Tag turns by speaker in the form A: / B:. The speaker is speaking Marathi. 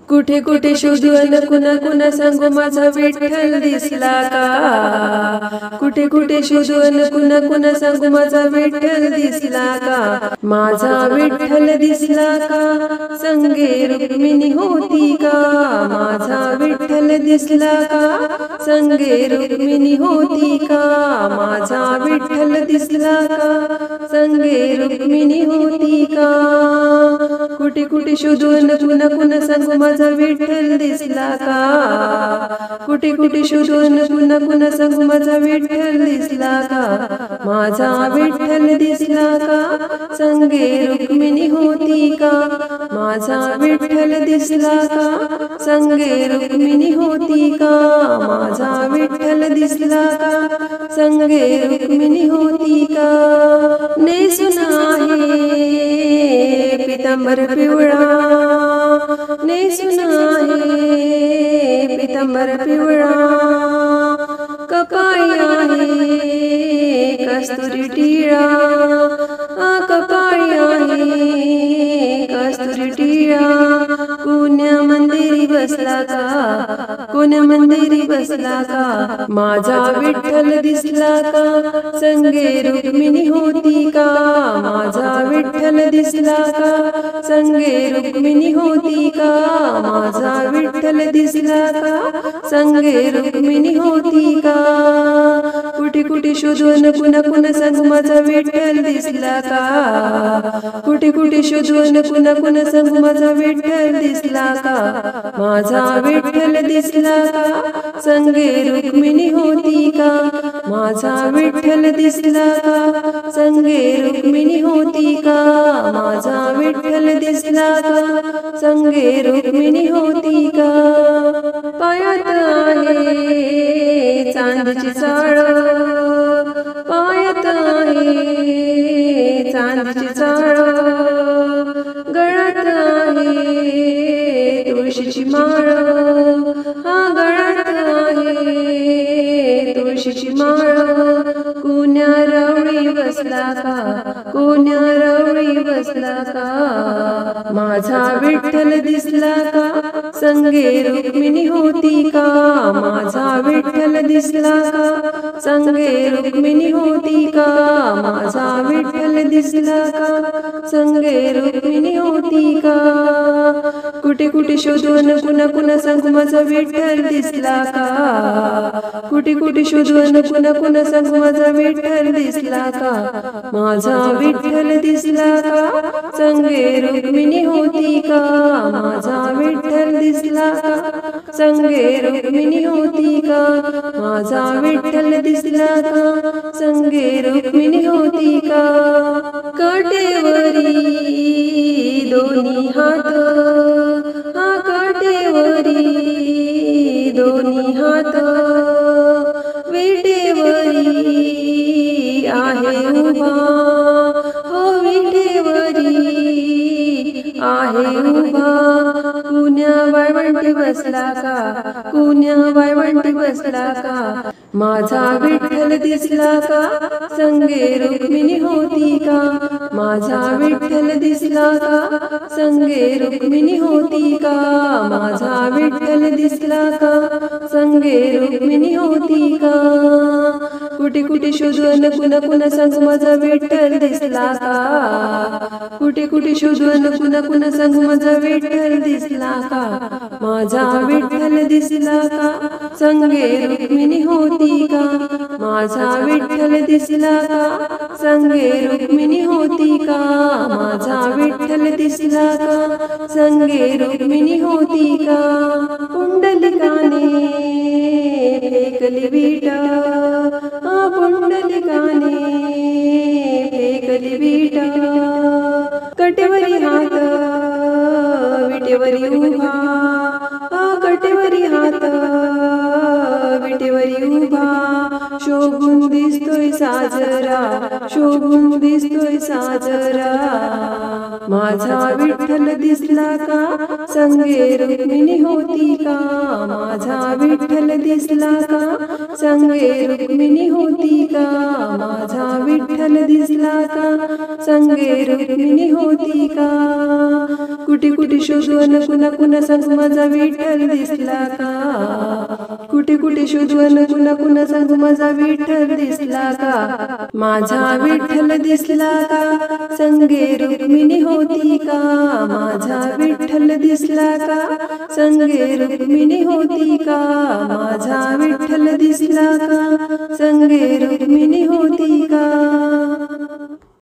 A: कुठे कुठे शोधू अन कुणा कुणा सांगू माझा विठ्ठल दिसला का? कुठे कुठे शोधू अन कुणा कुणा सांगू माझा विठ्ठल दिसला का? माझा विठ्ठल दिसला का? संगे रुक्मिणी होती का? माझा विठ्ठल दिसला का? संगे रुक्मिणी होती का? माझा विठ्ठल दिसला का? संगे रुक्मिणी होती का? कुठे कुठे शोधू अन कुणा कुणा सांगू माझा विठ्ठल दिसला का? कुठे कुठे शोधू अन कुणा कुणा सांगू माझा विठ्ठल दिसला का? माझा विठ्ठल दिसला का? संगे रुक्मिणी होती का? माझा विठ्ठल दिसला का? संगे रुक्मिणी होती का? माझा विठ्ठल दिसला का? संगे रुक्मिणी होती का? नेसून आहे पितांबर पिवळा, नेसून आहे पितांबर पिवळा, कपाळी आहे कस्तुरी टिळा, कपाळी आहे कस्तुरी टिळा. कोण्या मंदिरी बसला का? कोण्या मंदिरी बसला का? माझा विठ्ठल दिसला का? संगे रुक्मिणी होती का? माझा विठ्ठल दिसला का? संगे रुक्मिणी होती का? माझा विठ्ठल दिसला का? संगे रुक्मिणी होती का? कुठे कुठे शोधू अन कुणा कुणा सांगू माझा विठ्ठल दिसला का? कुठे कुठे शोधू अन कुणा कुणा सांगू माझा विठ्ठल दिसला का? माझा विठ्ठल दिसला का? संगे रुक्मिणी होती का? माझा विठ्ठल दिसला का? संगे रुक्मिणी होती का? माझा विठ्ठल दिसला का? संगे रुक्मिणी होती का? पायात आहे चांदीची चाळ, पायात आहे चांदीची चाळ, गळ्यात आहे तुळशीची माळ, गळ्यात आहे तुळशीची माळ. कोण्या रवळी बसला का? कोण्या रवळी बसला का? माझा विठ्ठल दिसला का? संगे रुक्मिणी होती का? माझा विठ्ठल दिसला का? संगे रुक्मिणी होती का? माझा विठ्ठल दिसला का? संगे रुक्मिणी होती का? कुठे कुठे शोधू अन कुणा कुणा सांगू माझा विठ्ठल दिसला का? कुठे कुठे शोधू अन कुणा कुणा सांगू माझा विठ्ठल दिसला का? माझा विठ्ठल दिसला का? संगे रुक्मिणी होती का? माझा विठ्ठल दिसला का? संगे रुक्मिणी होती का? माझा विठ्ठल दिसला का? संगे रुक्मिणी होती का? काटेवरी दोन्ही हात, काटेवरी दोन्ही हात, विटेवरी आहे उभा, विटेवरी आहे उभा. कुण्या वाळवंटी बसला का? कुण्या वाळवंटी बसला का? माझा विठ्ठल दिसला का? संगे रुक्मिणी होती का? माझा विठ्ठल दिसला का? संगे रुक्मिणी होती का? माझा विठ्ठल दिसला का? संगे रुक्मिणी होती का? कुठे कुठे शोधू अन कुणा कुणा सांगू माझा विठ्ठल दिसला का? कुठे कुठे शोधू अन कुणा कुणा सांगू माझा विठ्ठल दिसला का? माझा विठ्ठल दिसला का? संगे रुक्मिणी होती का? माझा विठ्ठल दिसला का? संगे रुक्मिणी होती का? माझा विठ्ठल दिसला का? संगे रुक्मिणी होती का? पुंडलिकाने फेकली विट, पुंडलिकाने फेकली विट, कटेवरी हात विटेवरी उभा, कटेवरी हात विटेवरी उभा. शोभून दिसतोय साजरा, शोभून दिसतोय साजरा. माझा विठ्ठल दिसला का संगे रुक्मिणी होती का. माझा विठ्ठल दिसला का संगे रुक्मिणी होती का. माझा विठ्ठल दिसला का संगे रुक्मिणी होती का. कुठे कुठे शोधू अन कुणा कुणा सांगू माझा विठ्ठल दिसला का. कुठे कुठे शोधू अन कुणा कुणा सांगू माझा विठ्ठल दिसला का. माझा विठ्ठल दिसला का संगे रुक्मिणी होती का. माझा विठ्ठल दिसला का संगे रुक्मिणी होती का. माझा विठ्ठल दिसला का संगे रुक्मिणी होती का.